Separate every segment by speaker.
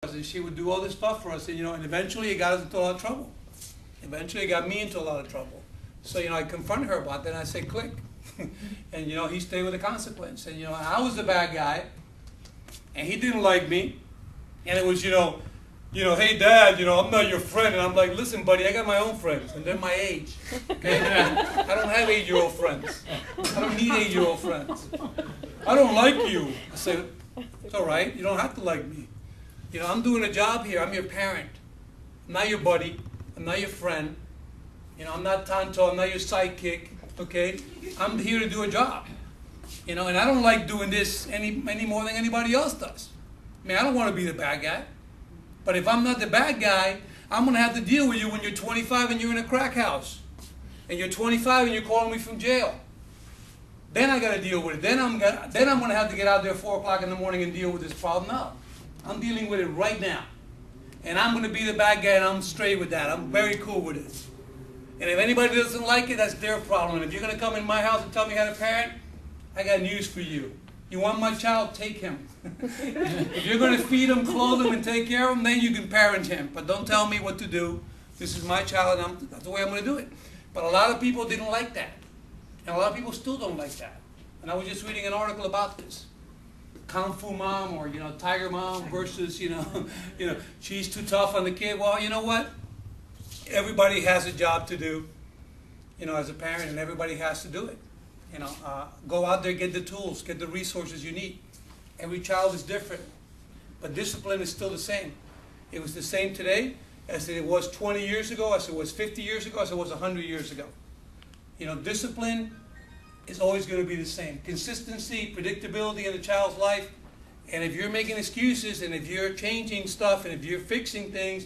Speaker 1: And she would do all this stuff for us, and and eventually it got us into a lot of trouble. Eventually it got me into a lot of trouble. So I confronted her about that, and I said, click. And he stayed with the consequence. And I was the bad guy, and he didn't like me. And it was, hey Dad, I'm not your friend. And I'm like, listen, buddy, I got my own friends, and they're my age. Okay? I don't have 8-year-old friends. I don't need 8-year-old friends. I don't like you. I said, it's all right. You don't have to like me. I'm doing a job here. I'm your parent. I'm not your buddy. I'm not your friend. I'm not Tonto. I'm not your sidekick. Okay? I'm here to do a job. And I don't like doing this any more than anybody else does. I mean, I don't want to be the bad guy. But if I'm not the bad guy, I'm going to have to deal with you when you're 25 and you're in a crack house. And you're 25 and you're calling me from jail. Then I got to deal with it. Then I'm going to have to get out there at 4 o'clock in the morning and deal with this problem. No. I'm dealing with it right now. And I'm going to be the bad guy, and I'm straight with that. I'm very cool with it. And if anybody doesn't like it, that's their problem. And if you're going to come in my house and tell me how to parent, I got news for you. You want my child, take him. If you're going to feed him, clothe him, and take care of him, then you can parent him. But don't tell me what to do. This is my child, and that's the way I'm going to do it. But a lot of people didn't like that. And a lot of people still don't like that. And I was just reading an article about this. Kung Fu mom or Tiger mom versus she's too tough on the kid. Well, you know what? Everybody has a job to do, as a parent, and everybody has to do it. Go out there, get the tools, get the resources you need. Every child is different, but discipline is still the same. It was the same today as it was 20 years ago, as it was 50 years ago, as it was 100 years ago. Discipline is always going to be the same. Consistency, predictability in a child's life. And if you're making excuses, and if you're changing stuff, and if you're fixing things,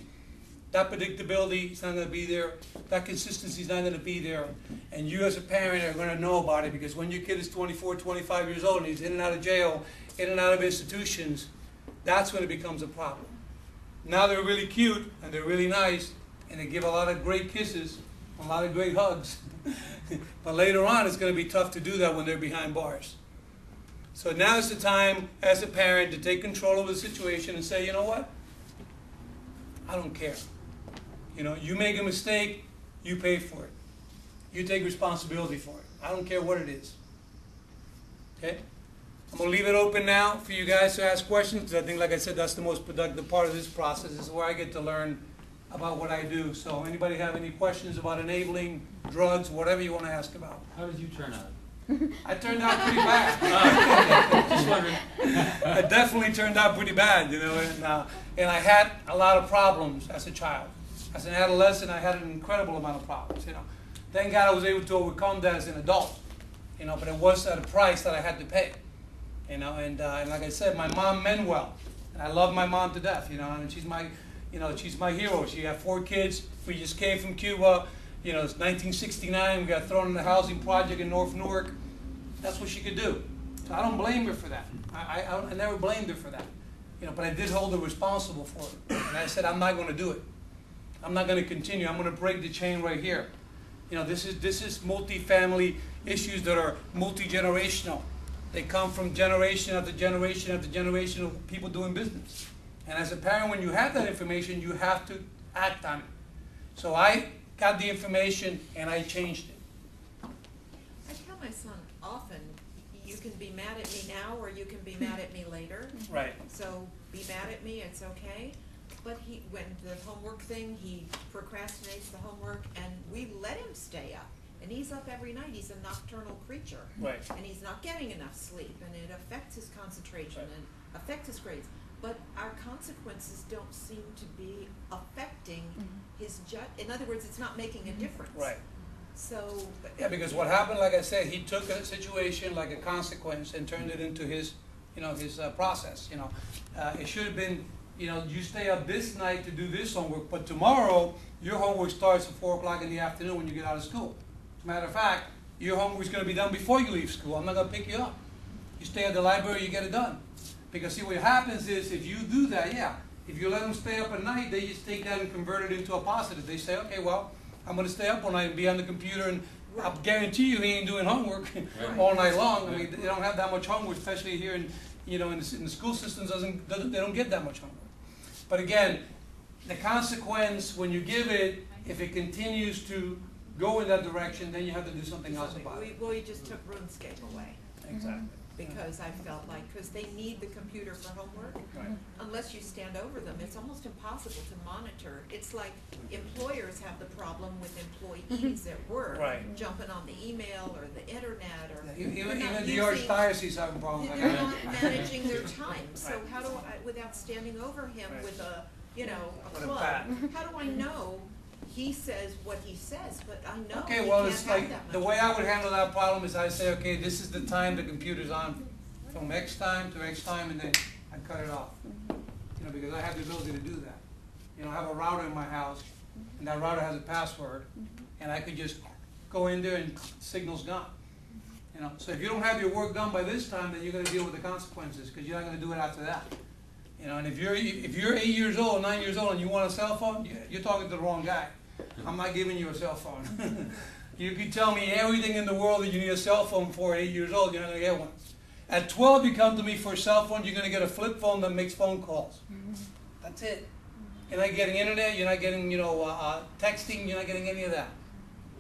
Speaker 1: that predictability is not going to be there. That consistency is not going to be there. And you as a parent are going to know about it, because when your kid is 24, 25 years old, and he's in and out of jail, in and out of institutions, that's when it becomes a problem. Now they're really cute, and they're really nice, and they give a lot of great kisses, a lot of great hugs. But later on, it's going to be tough to do that when they're behind bars. So now is the time, as a parent, to take control of the situation and say, you know what? I don't care. You make a mistake, you pay for it. You take responsibility for it. I don't care what it is. Okay? I'm going to leave it open now for you guys to ask questions, because I think, like I said, that's the most productive part of this process. This is where I get to learn about what I do. So anybody have any questions about enabling, drugs, whatever you want to ask about?
Speaker 2: How did you turn out?
Speaker 1: I turned out pretty bad.
Speaker 2: Just wondering.
Speaker 1: I definitely turned out pretty bad, and I had a lot of problems as a child. As an adolescent, I had an incredible amount of problems, Thank God I was able to overcome that as an adult, but it was at a price that I had to pay, and like I said, my mom meant well, and I love my mom to death, and she's my hero. She had 4 kids. We just came from Cuba. It's 1969. We got thrown in the housing project in North Newark. That's what she could do. So I don't blame her for that. I never blamed her for that. But I did hold her responsible for it. And I said, I'm not going to do it. I'm not going to continue. I'm going to break the chain right here. This is multi-family issues that are multi-generational. They come from generation after generation after generation of people doing business. And as a parent, when you have that information, you have to act on it. So I got the information and I changed it.
Speaker 3: I tell my son often, you can be mad at me now or you can be mad at me later.
Speaker 1: Right.
Speaker 3: So be mad at me, it's okay. But when the homework thing, he procrastinates the homework, and we let him stay up. And he's up every night. He's a nocturnal creature.
Speaker 1: Right.
Speaker 3: And he's not getting enough sleep, and it affects his concentration and affects his grades. But our consequences don't seem to be affecting his in other words, it's not making a difference.
Speaker 1: Right.
Speaker 3: So.
Speaker 1: Yeah, because what happened, like I said, he took a situation like a consequence and turned it into his process. It should have been, you stay up this night to do this homework, but tomorrow your homework starts at 4 o'clock in the afternoon when you get out of school. As a matter of fact, your homework is going to be done before you leave school. I'm not going to pick you up. You stay at the library, you get it done. Because see, what happens is, if you do that, if you let them stay up at night, they just take that and convert it into a positive. They say, okay, well, I'm going to stay up all night and be on the computer, and I guarantee you he ain't doing homework all night long. I mean, they don't have that much homework, especially here in the school systems. They don't get that much homework. But again, the consequence, when you give it, if it continues to go in that direction, then you have to do something else about it.
Speaker 3: We just took RuneScape away,
Speaker 1: Exactly.
Speaker 3: because I felt like, because they need the computer for homework.
Speaker 1: Right.
Speaker 3: Unless you stand over them, it's almost impossible to monitor. It's like employers have the problem with employees at work.
Speaker 1: Right.
Speaker 3: Jumping on the email or the internet or.
Speaker 1: Even
Speaker 3: they're not
Speaker 1: the
Speaker 3: using-
Speaker 1: Archdiocese having problems like
Speaker 3: They're
Speaker 1: that.
Speaker 3: not managing their time, so
Speaker 1: Right.
Speaker 3: how do I, without standing over him
Speaker 1: Right.
Speaker 3: with a, you know, a
Speaker 1: With a
Speaker 3: club,
Speaker 1: bat.
Speaker 3: how do I know he says what he says, but I know he
Speaker 1: Okay, well,
Speaker 3: can't
Speaker 1: it's
Speaker 3: have
Speaker 1: like,
Speaker 3: that
Speaker 1: the
Speaker 3: much
Speaker 1: way I
Speaker 3: time.
Speaker 1: would handle that problem is I say, okay, this is the time the computer's on, from X time to X time, and then I cut it off. You know, because I have the ability to do that. You know, I have a router in my house, and that router has a password, and I could just go in there and signal's gone. You know, so if you don't have your work done by this time, then you're gonna deal with the consequences, because you're not gonna do it after that. You know, and if you're 8 years old, 9 years old, and you want a cell phone, you're talking to the wrong guy. I'm not giving you a cell phone. You can tell me everything in the world that you need a cell phone for at 8 years old, you're not gonna get one. At 12, you come to me for a cell phone, you're gonna get a flip phone that makes phone calls. That's it. You're not getting internet, you're not getting, texting, you're not getting any of that.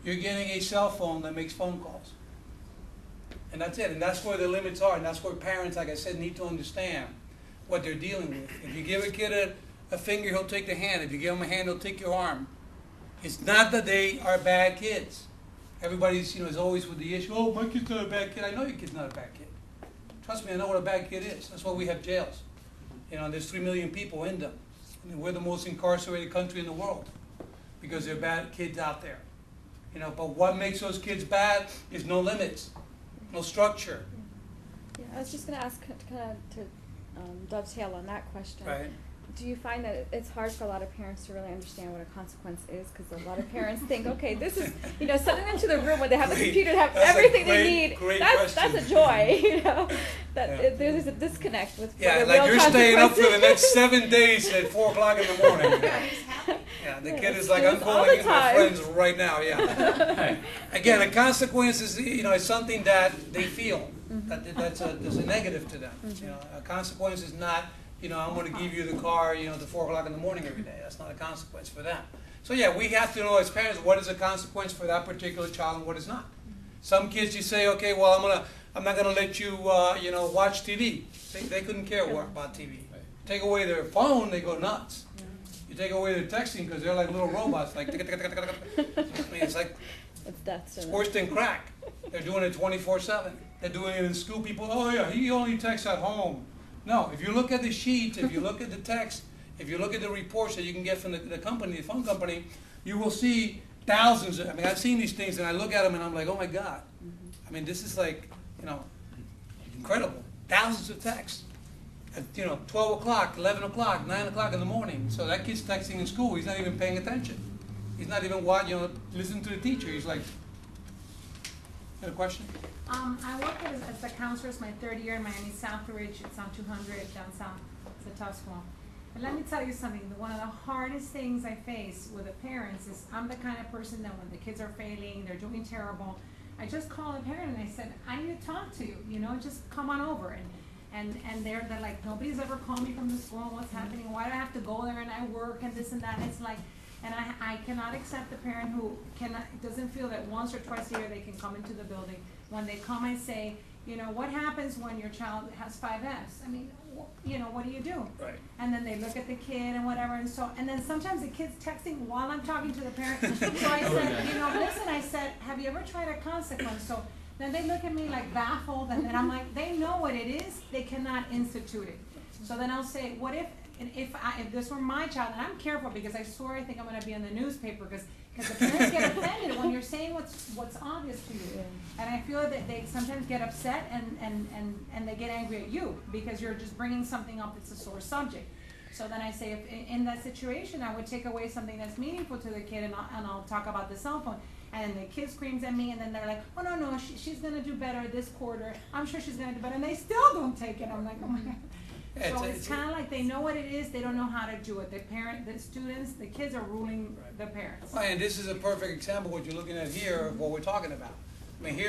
Speaker 1: You're getting a cell phone that makes phone calls. And that's it, and that's where the limits are, and that's where parents, like I said, need to understand what they're dealing with. If you give a kid a finger, he'll take the hand. If you give him a hand, he'll take your arm. It's not that they are bad kids. Everybody's, is always with the issue, oh, my kid's not a bad kid. I know your kid's not a bad kid. Trust me, I know what a bad kid is. That's why we have jails. There's 3 million people in them. I mean, we're the most incarcerated country in the world because there are bad kids out there. But what makes those kids bad is no limits, no structure.
Speaker 2: Yeah, I was just going to ask kind of to dovetail on that question.
Speaker 1: Right.
Speaker 2: Do you find that it's hard for a lot of parents to really understand what a consequence is? Because a lot of parents think, okay, this is, sending them to the room where they have the
Speaker 1: Great.
Speaker 2: computer to have
Speaker 1: That's a
Speaker 2: everything
Speaker 1: great-
Speaker 2: they need.
Speaker 1: great
Speaker 2: That's
Speaker 1: question.
Speaker 2: a joy, that
Speaker 1: Yeah.
Speaker 2: there's a disconnect with
Speaker 1: Yeah,
Speaker 2: the
Speaker 1: like
Speaker 2: real
Speaker 1: you're staying up for the
Speaker 2: consequences.
Speaker 1: next 7 days at 4 o'clock in the morning.
Speaker 3: Yeah, he's happy.
Speaker 1: Yeah, the
Speaker 2: Yeah,
Speaker 1: kid
Speaker 2: let's
Speaker 1: is like,
Speaker 2: do
Speaker 1: I'm
Speaker 2: this all
Speaker 1: calling
Speaker 2: the
Speaker 1: in my
Speaker 2: time.
Speaker 1: friends right now, yeah. Again, a consequence is, is something that they feel, there's a negative to them. A consequence is not, I'm gonna give you the car, to 4 o'clock in the morning every day. That's not a consequence for them. So yeah, we have to know as parents what is a consequence for that particular child and what is not. Some kids you say, okay, well, I'm not gonna let you, watch TV. They couldn't care about TV. Take away their phone, they go nuts. You take away their texting because they're like little robots, like, I mean, it's like,
Speaker 2: It's death to
Speaker 1: it's
Speaker 2: them.
Speaker 1: worse than crack. They're doing it 24/7. They're doing it in school. People, oh yeah, he only texts at home. No, if you look at the sheets, if you look at the text, if you look at the reports that you can get from the company, the phone company, you will see thousands. I've seen these things and I look at them and I'm like, oh my God. I mean, this is like, incredible. Thousands of texts. At 12 o'clock, 11 o'clock, 9 o'clock in the morning. So that kid's texting in school. He's not even paying attention. He's not even listening to the teacher. He's like, you have a question?
Speaker 4: I work as a counselor. It's my 3rd year in Miami Southridge. It's on 200 downtown. It's a tough school. And let me tell you something. One of the hardest things I face with the parents is I'm the kind of person that when the kids are failing, they're doing terrible, I just call a parent and I said, I need to talk to you. Just come on over. And they're like, nobody's ever called me from the school. What's happening? Why do I have to go there and I work and this and that? It's like, and I cannot accept the parent who doesn't feel that once or twice a year they can come into the building. When they come and say, what happens when your child has 5 Fs? I mean, what do you do?
Speaker 1: Right.
Speaker 4: And then they look at the kid and whatever, and then sometimes the kid's texting while I'm talking to the parent. So I said, listen, I said, have you ever tried a consequence? So then they look at me like baffled, and then I'm like, they know what it is, they cannot institute it. So then I'll say, what if this were my child, and I'm careful because I swear I think I'm going to be in the newspaper because the parents get offended when you're saying what's obvious to you. And I feel that they sometimes get upset and they get angry at you because you're just bringing something up that's a sore subject. So then I say, if in that situation, I would take away something that's meaningful to the kid and I'll talk about the cell phone. And the kid screams at me and then they're like, oh no, she's going to do better this quarter. I'm sure she's going to do better. And they still don't take it. I'm like, oh my God.
Speaker 1: Yeah,
Speaker 4: So it's kind of like they know what it is, they don't know how to do it. The students, the kids are ruling the parents.
Speaker 1: And this is a perfect example of what you're looking at here of what we're talking about. I mean, here